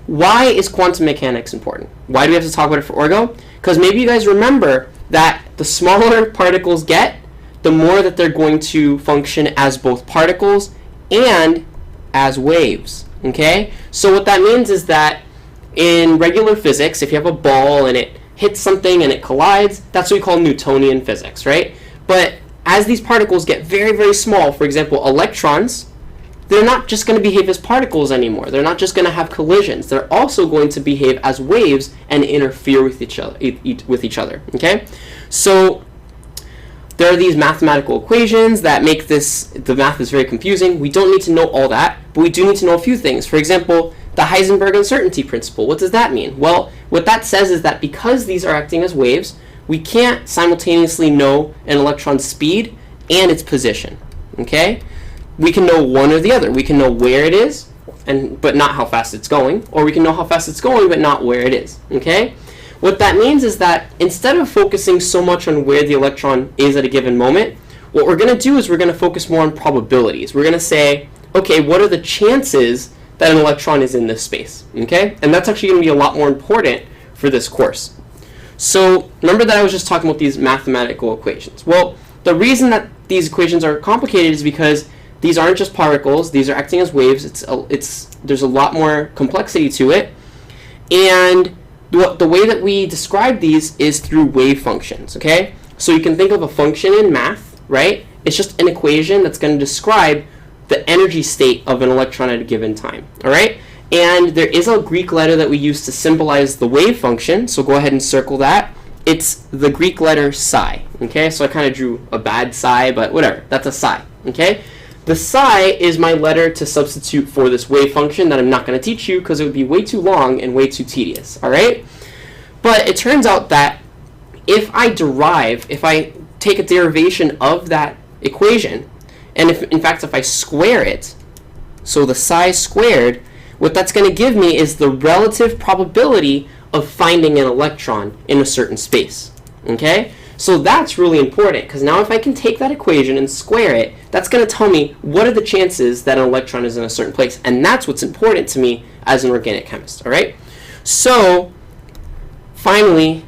why is quantum mechanics important? Why do we have to talk about it for orgo? Because maybe you guys remember that the smaller particles get, the more that they're going to function as both particles and as waves. Okay? So what that means is that in regular physics, if you have a ball and it hits something and it collides, that's what we call Newtonian physics, right? But as these particles get very, very small, for example, electrons, they're not just going to behave as particles anymore. They're not just going to have collisions. They're also going to behave as waves and interfere with each other. Okay? So there are these mathematical equations that make the math is very confusing. We don't need to know all that, but we do need to know a few things. For example, the Heisenberg uncertainty principle. What does that mean? Well, what that says is that because these are acting as waves, we can't simultaneously know an electron's speed and its position. Okay? We can know one or the other. We can know where it is, but not how fast it's going, or we can know how fast it's going, but not where it is. Okay? What that means is that instead of focusing so much on where the electron is at a given moment, what we're going to do is we're going to focus more on probabilities. We're going to say, okay, what are the chances that an electron is in this space? Okay? And that's actually going to be a lot more important for this course. So remember that I was just talking about these mathematical equations. Well, the reason that these equations are complicated is because these aren't just particles. These are acting as waves. There's a lot more complexity to it. And the way that we describe these is through wave functions, okay? So you can think of a function in math, right? It's just an equation that's going to describe the energy state of an electron at a given time, all right? And there is a Greek letter that we use to symbolize the wave function, so go ahead and circle that. It's the Greek letter psi, okay? So I kind of drew a bad psi, but whatever. That's a psi, okay? The psi is my letter to substitute for this wave function that I'm not going to teach you because it would be way too long and way too tedious, all right? But it turns out that if I take a derivation of that equation, and in fact, if I square it, so the psi squared, what that's going to give me is the relative probability of finding an electron in a certain space, okay? So that's really important, because now if I can take that equation and square it, that's going to tell me what are the chances that an electron is in a certain place. And that's what's important to me as an organic chemist, all right? So finally,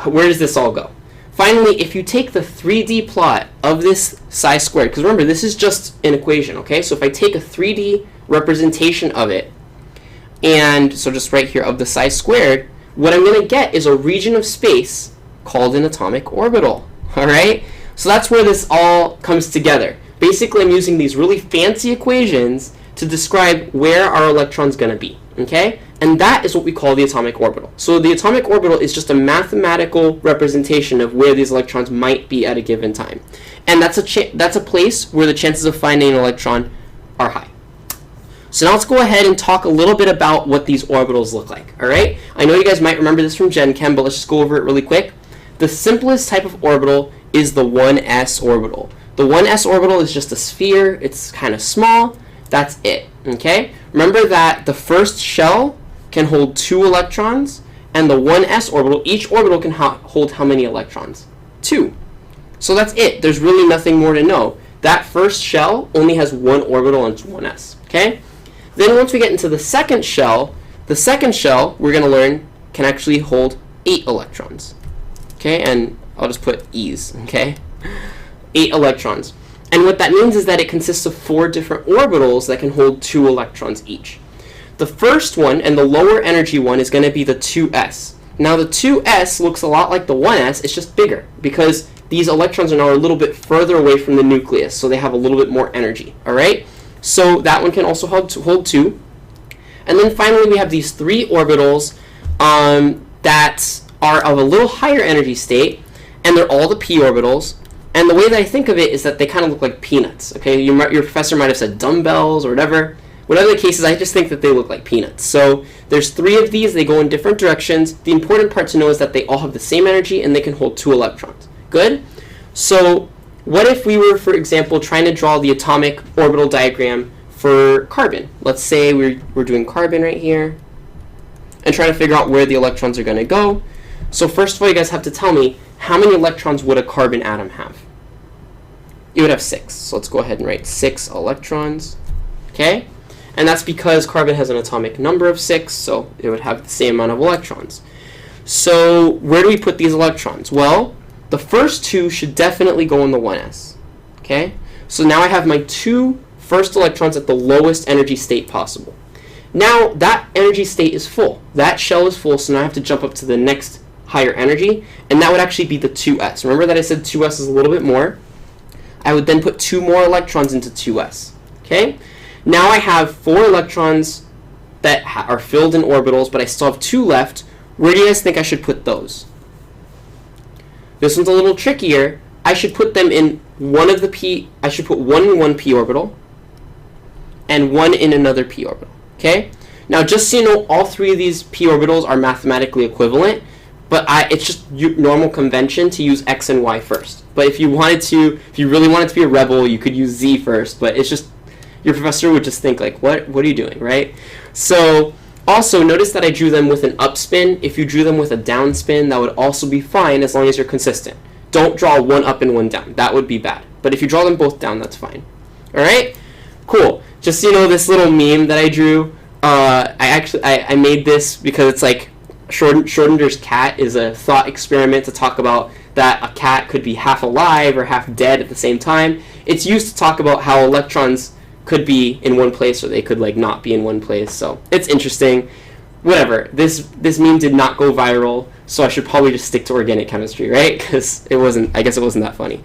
where does this all go? Finally, if you take the 3D plot of this psi squared, because remember, this is just an equation, okay? So if I take a 3D representation of it, and so just right here of the psi squared, what I'm going to get is a region of space called an atomic orbital, all right? So that's where this all comes together. Basically, I'm using these really fancy equations to describe where our electron's going to be, okay? And that is what we call the atomic orbital. So the atomic orbital is just a mathematical representation of where these electrons might be at a given time. And that's a place where the chances of finding an electron are high. So now let's go ahead and talk a little bit about what these orbitals look like, all right? I know you guys might remember this from Gen Chem, but let's just go over it really quick. The simplest type of orbital is the 1s orbital. The 1s orbital is just a sphere. It's kind of small. That's it, okay? Remember that the first shell can hold 2 electrons, and the 1s orbital, each orbital can hold how many electrons? 2. So that's it. There's really nothing more to know. That first shell only has 1 orbital and it's 1s, okay? Then once we get into the second shell we're going to learn can actually hold 8 electrons. Okay, and I'll just put E's, okay? 8 electrons. And what that means is that it consists of 4 different orbitals that can hold 2 electrons each. The first one, and the lower energy one, is going to be the 2s. Now the 2s looks a lot like the 1s, it's just bigger, because these electrons are now a little bit further away from the nucleus, so they have a little bit more energy, all right? So that one can also hold 2. And then finally we have these 3 orbitals that are of a little higher energy state, and they're all the p orbitals. And the way that I think of it is that they kind of look like peanuts. Okay, your professor might have said dumbbells or whatever. Whatever the case is, I just think that they look like peanuts. So there's 3 of these. They go in different directions. The important part to know is that they all have the same energy and they can hold 2 electrons. Good? So what if we were, for example, trying to draw the atomic orbital diagram for carbon? Let's say we're doing carbon right here and trying to figure out where the electrons are going to go. So first of all, you guys have to tell me, how many electrons would a carbon atom have? It would have 6. So let's go ahead and write 6 electrons. Okay? And that's because carbon has an atomic number of 6, so it would have the same amount of electrons. So where do we put these electrons? Well, the first 2 should definitely go in the 1s. Okay? So now I have my 2 first electrons at the lowest energy state possible. Now that energy state is full. That shell is full, so now I have to jump up to the next higher energy, and that would actually be the 2s. Remember that I said 2s is a little bit more? I would then put 2 more electrons into 2s. Okay? Now I have 4 electrons that are filled in orbitals, but I still have 2 left. Where do you guys think I should put those? This one's a little trickier. I should put them in one of the p. I should put one in one p orbital and one in another p orbital. Okay? Now, just so you know, all 3 of these p orbitals are mathematically equivalent, but it's just normal convention to use x and y first. But if you really wanted to be a rebel, you could use z first. But it's just, your professor would just think like, what are you doing, right? So also notice that I drew them with an up spin. If you drew them with a down spin, that would also be fine as long as you're consistent. Don't draw one up and one down. That would be bad. But if you draw them both down, that's fine. All right? Cool. Just so you know, this little meme that I drew, I made this because it's like Schrodinger's cat is a thought experiment to talk about that a cat could be half alive or half dead at the same time. It's used to talk about how electrons could be in one place or they could like not be in one place. So it's interesting. Whatever. This meme did not go viral, so I should probably just stick to organic chemistry, right? Because I guess it wasn't that funny.